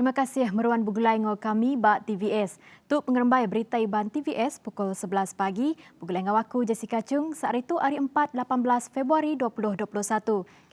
Terima kasih Meruan Bugulai ngo kami Bak TVS. Tu pengerembai berita Iban TVS pukul 11 pagi. Bugulai ngau aku Jessica Chung saat itu hari 4 18 Februari 2021.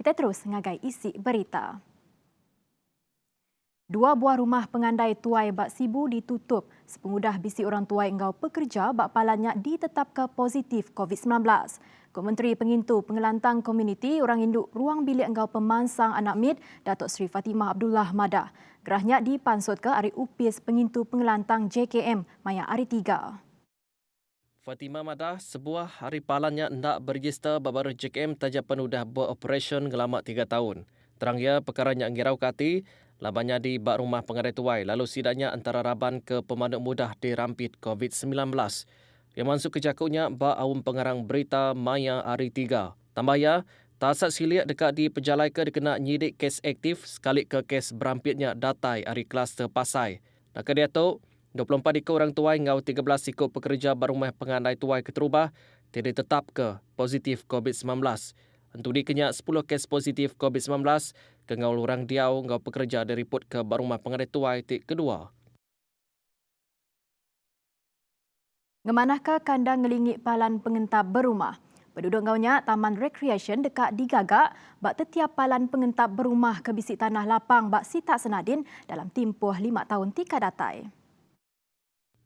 Kita terus ngagai isi berita. Dua buah rumah pengandai tuai Bak Sibu ditutup sepengudah bisi orang tuai engau pekerja bak palannya ditetapkan positif COVID-19. Menteri Pengintu Pengelantang Komuniti Orang Induk Ruang Bilik Engau Pemansang Anak Mid, Datuk Seri Fatimah Abdullah Madah. Gerahnya dipansut ke Hari Upis Pengintu Pengelantang JKM Maya Hari 3. Fatimah Madah, sebuah hari palannya hendak berregister babaru JKM tajak penudah beroperasi selama 3 tahun. Terang ia perkaranya ngirau kati, labanya di bak rumah pengandai tuai, lalu sidaknya antara raban ke pemandu mudah dirampit COVID-19. Yang masuk ke jakutnya bak awam pengarang berita Maya Hari 3. Tambah ya, tasat siliak dekat di pejalai ke dikena nyidik kes aktif sekali ke kes berampitnya datai hari kluster Pasai. Nak dia tu, 24 ikut orang tuai ngau 13 ikut pekerja barumah pengandai tuai keterubah tidak tetap ke positif COVID-19. Untuk dikenyak 10 kes positif COVID-19 ke ngau lurang diau ngau pekerja diriput ke barumah pengandai tuai tik kedua. Ngemanahkah kandang ngelingik palan pengentap berumah? Penduduk ngaunya Taman Recreation dekat digagak bak tetiap palan pengentap berumah ke bisik tanah lapang bak Sitak Senadin dalam tempoh 5 tahun tika datai.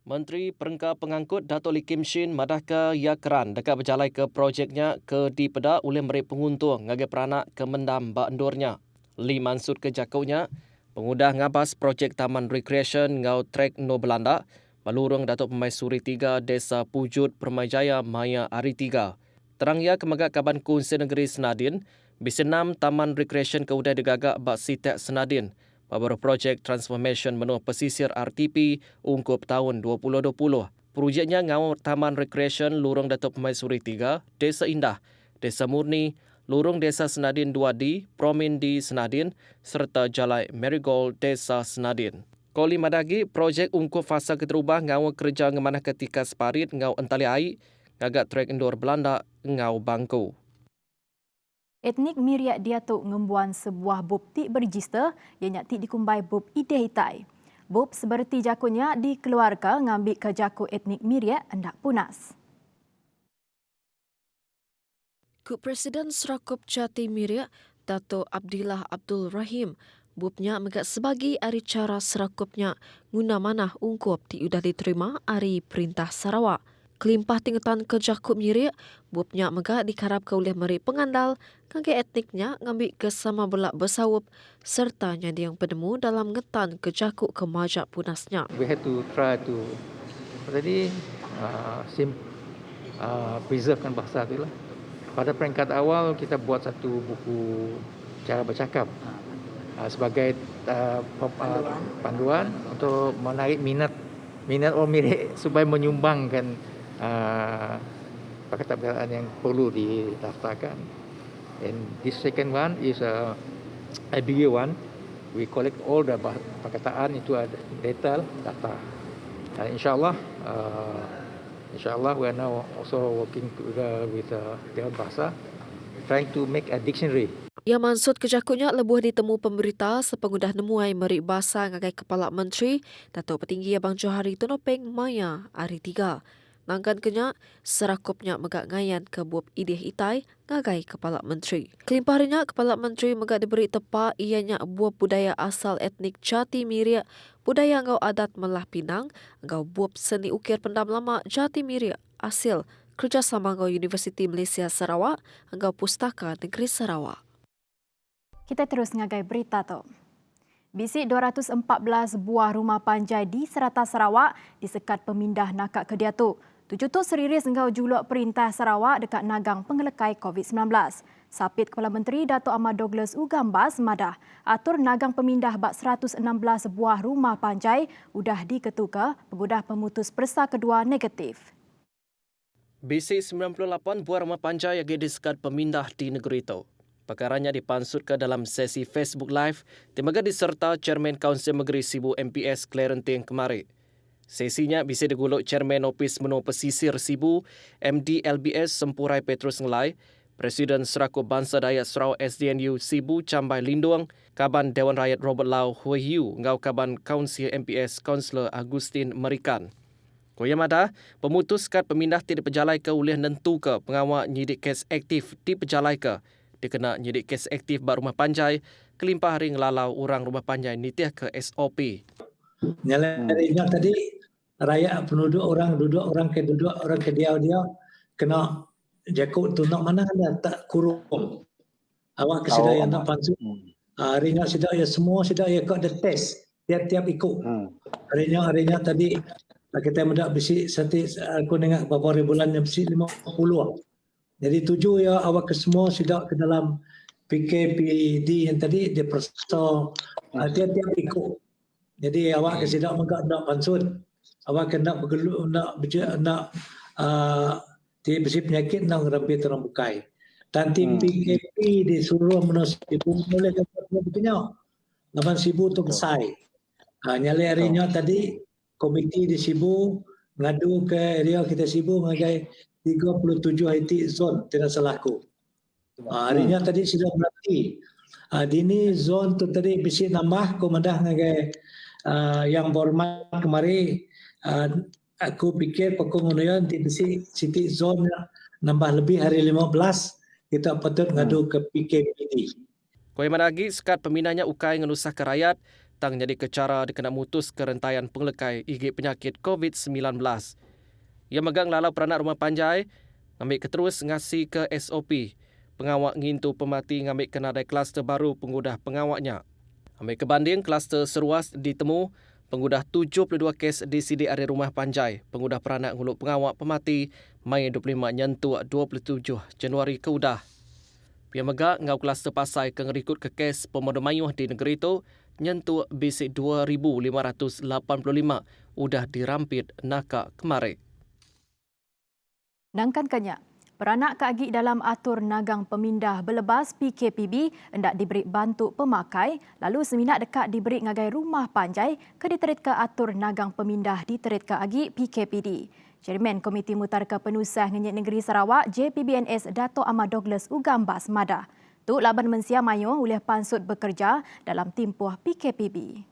Menteri Perengka Pengangkut Dato' Lee Kim Shin madahka ia keran dekat berjalai ke projeknya ke di pedak oleh merik penguntung ngagai peranak ke mendam bak endurnya. Lee mansut ke jakaunya, pengudah ngabas projek Taman Recreation ngau trek no Belanda, balurung Datuk Pemaisuri 3 Desa Pujut Permajaya Maya Hari 3. Terang ia kemagak Kaban Kunsi Negeri Senadin, bisenam Taman Recreation ke udai digagak bak Sitak Senadin. Baru projek transformation menu pesisir RTP ungkup tahun 2020. Projeknya ngau Taman Recreation Lurung Datuk Pemaisuri 3, Desa Indah, Desa Murni, Lurung Desa Senadin 2D, Promin di Senadin, serta Jalai Marigold Desa Senadin. Koli madagi, projek ungkup fasa keterubah ngau kerja ngemanah ketika separit ngau entali air, ngagak trek indoor Belanda ngau bangku. Etnik Miriak Diatuk ngembuan sebuah bub tik berregister yang nyati dikumbai bub Ide Hitai. Bub seperti jakunya dikeluarkan ngambil ke jakut etnik Miriak hendak punas. Presiden Serakup Jati Miriak, Dato' Abdillah Abdul Rahim, bubnya megak sebagai hari cara serakupnya guna manah ungkup diudah diterima hari Perintah Sarawak. Kelimpah tingkatan ke Jakub Miriak, bubnya megak dikarapkan oleh meri pengandal, kangge etniknya ngambil ke sama belak bersawup, serta nyadi yang penemu dalam ngetan ke Jakub ke majak punasnya. We had to try to preservekan bahasa itu lah. Pada peringkat awal kita buat satu buku cara bercakap sebagai panduan untuk menarik minat orang Miriak supaya menyumbangkan perkataan yang perlu didaftarkan. And this second one is a bigger one. We collect all the perkataan itu ada detail data. Dan insyaallah we are now also working together with Dewan Bahasa trying to make a dictionary. Yang maksud kejakutnya lebuh ditemu pemberita sepengudah nemuai merik bahasa ngagai Kepala Menteri Datuk Petinggi Abang Johari Tonopeng Maya Hari 3. Nangkan kenya serakupnya megak ngayan ke buab Ideh Itai ngagai Kepala Menteri. Kelimpahnya Kepala Menteri megak diberi tepa ianya buab budaya asal etnik Jati Miriak, budaya ngau adat Melah Pinang, ngau buab seni ukir pendam lama Jati Miriak asil kerjasama ngau Universiti Malaysia Sarawak, ngau Pustaka Negeri Sarawak. Kita terus ngagai berita tu. Bisi 214 buah rumah panjai di Serata Sarawak disekat pemindah nakak ke Diatuk. Tujuh seriris engkau juluk Perintah Sarawak dekat nagang pengelekai COVID-19. Sapit Kepala Menteri Dato' Ahmad Douglas Ugambas Madah atur nagang pemindah bak 116 buah rumah panjai udah diketuka pengudah pemutus persa kedua negatif. Bisi 98 buah rumah panjai yang disekat pemindah di negeri itu. Perkaranya dipansutkan dalam sesi Facebook Live timaga diserta Chairman Kaunsil Negeri Sibu MPS Clarentine kemarin. Sesinya bisa diguluk Chairman Opis Menu Pesisir Sibu MD LBS Sempurai Petrus Ngelai, Presiden Serakup Bangsa Dayak Sarawak SDNU Sibu Cambai Lindung, Kaban Dewan Rakyat Robert Lau Hui Yu, ngau Kaban Kaunsil MPS Kaunselor Agustin Merikan. Koyamada, pemutus kad pemindah tidak berjalai ke ulih nentu ke pengawal nyidik kes aktif di berjalai ke. Dikena nyidik kes aktif bar rumah panjai, kelimpah ring lalau orang rumah panjai nitiah ke SOP. Nyalainya tadi rakyat penduduk orang duduk orang ke dia kena jakut tu nak mana ada tak kurung. Awak kesedia yang nak pansu. Harinya sedak ya semua sedak ya kau ada test tiap-tiap ikut. Harinya tadi kita mendak besi sati aku dengar beberapa bulan yang besi 50. Jadi 7 ya awak ke semua sedak ke dalam PKPD yang tadi dia perso tiap-tiap ikut. Jadi awak kesedak mendak nak pansun. Awak kena bergelut nak besi penyakit nak rapi terang bukai. Tanti PKP disuruh menosibu boleh dapat begini. 8,000 tu kesai. Nyalai harinya tadi komiti di Sibu ngadu ke area kita Sibu mengenai 37 IT zon tidak salahku. Harinya tadi sudah berarti. Dini zon tu tadi bisi nambah komandah mengenai yang berhormat kemari. Aku fikir pokok ngunuyan di besi City Zone nambah lebih hari 15 kita patut ngadu ke PKPD. Koi managi sekat peminahnya ukai ngenusah ke rakyat tang jadi kecara dikena mutus kerentaian penglekai igi penyakit COVID-19. Ia megang lalau peranak rumah panjai ngambil keterus ngasi ke SOP. Pengawak ngintu pemati ngambil kenadai kluster baru pengudah pengawaknya. Ambil kebanding kluster seruas ditemu pengudah 72 kes di sidi area rumah panjai. Pengudah peranak nguluk pengawak pemati Mei 25 nyentuh 27 Januari ke udah. Pihak megak ngau kluster pasai ke ngerikut ke kes pemodo mayuh di negeri itu nyentuh bisik 2,585 udah dirampit nakak kemari. Nangkan kenyak. Peranak keagi dalam atur nagang pemindah belebas PKPB hendak diberi bantu pemakai, lalu seminat dekat diberi ngagai rumah panjai ke diterit ke atur nagang pemindah diterit ke agi PKPD. Chairman Komiti Mutarika Penusah Ngenyek Negeri Sarawak JPBNS Dato' Ahmad Douglas Ugambas Madah. Tu laban mensia mayu oleh pansut bekerja dalam timpuh PKPB.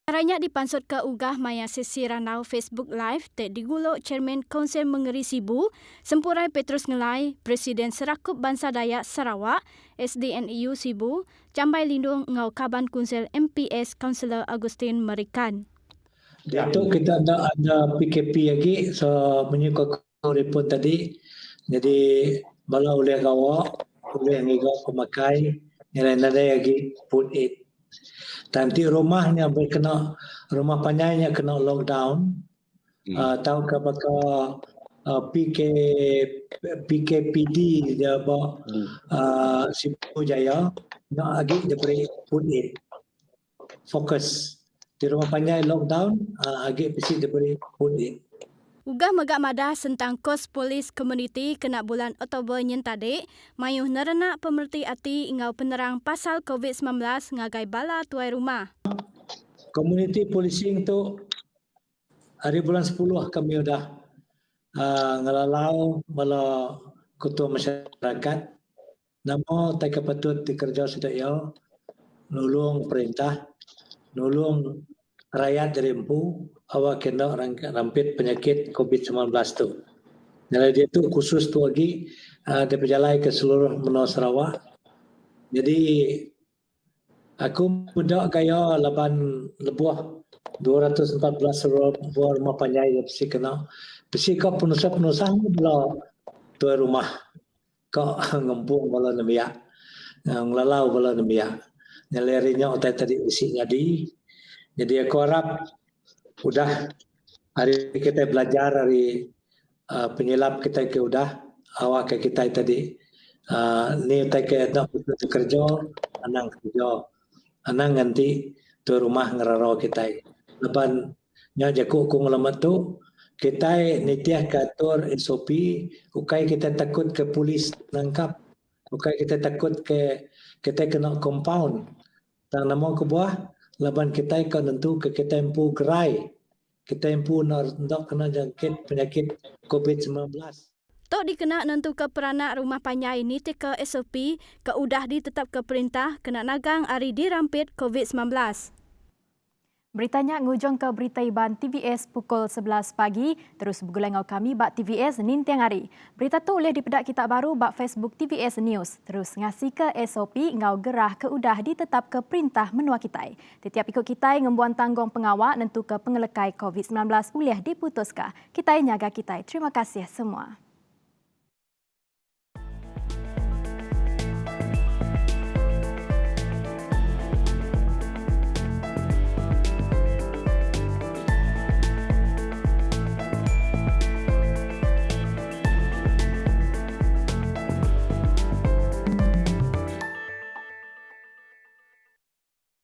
Caranya dipansut ke ugah maya sesi ranau Facebook Live tek diguluk Chairman Kaunsil Mengeri Sibu, Sempurai Petrus Ngelai, Presiden Serakup Bangsa Dayak Sarawak, SDNU Sibu, Cambai Lindung ngau Kaban Kaunsil MPS Kaunselor Agustin Merikan. Itu kita ada PKP lagi so menyukai report tadi. Jadi bala oleh kawak, oleh ngigau pemakai, nilai-nilai lagi put it. Nanti rumahnya berkena rumah panjangnya kena lockdown. Tahu ke bakal PKPD dia bawa Sibu Jaya nak lagi dia beri put it. Fokus di rumah panjang lockdown lagi mesti dia beri put it. Ugah megak madah tentang kos polis komuniti kena bulan Oktober nyentade, mayuh nerena pemerti ati ingau penerang pasal COVID-19 ngagai bala tuai rumah. Community policing tu hari bulan 10 kami dah ngelalau bala ketua masyarakat. Namo tak patut dikerja sudah ya, nulung perintah, nulung rakyat rempu awak kena rampit penyakit COVID-19 tu. Jadi dia tu khusus tu lagi dia berjalan ke seluruh menua Sarawak. Jadi aku budak gaya 8 lebuah 214 buah rumah panjai yang mesti kena. Mesti kau penusah-penusah bela tuai rumah. Kau ngempung bala nemiak. Ngelalau bala nemiak. Nyalerinya otai tadi isi jadi aku harap udah hari kita belajar hari penyelap kita ke udah awak ke kita tadi ni tak ke nak kerja anang kerja anang nanti tu rumah ngeraro kita lepan nya jaku ku ngelamat tu kita nitiah katur SOP ukai kita takut ke polis nangkap ukai kita takut ke kita kena compound tang namo ke buah laban kita kan tentu ke kita empu gerai kita empu nak kena jangkit penyakit COVID-19. Tok dikena nentu ke peranak rumah panjai ini ke SOP ke udah ditetap ke perintah kena nagang hari dirampit COVID-19. Beritanya ngujung ke berita Iban TVS pukul 11 pagi. Terus bergulai ngau kami bak TVS Senin tiang hari. Berita tu boleh dipedak kita baru bak Facebook TVS News. Terus ngasih ke SOP ngau gerah ke udah ditetap ke perintah menua kita. Setiap ikut kita ngembuan tanggung pengawak nentu ke pengelekai COVID-19 boleh diputuskan. Kita nyaga kita. Terima kasih semua.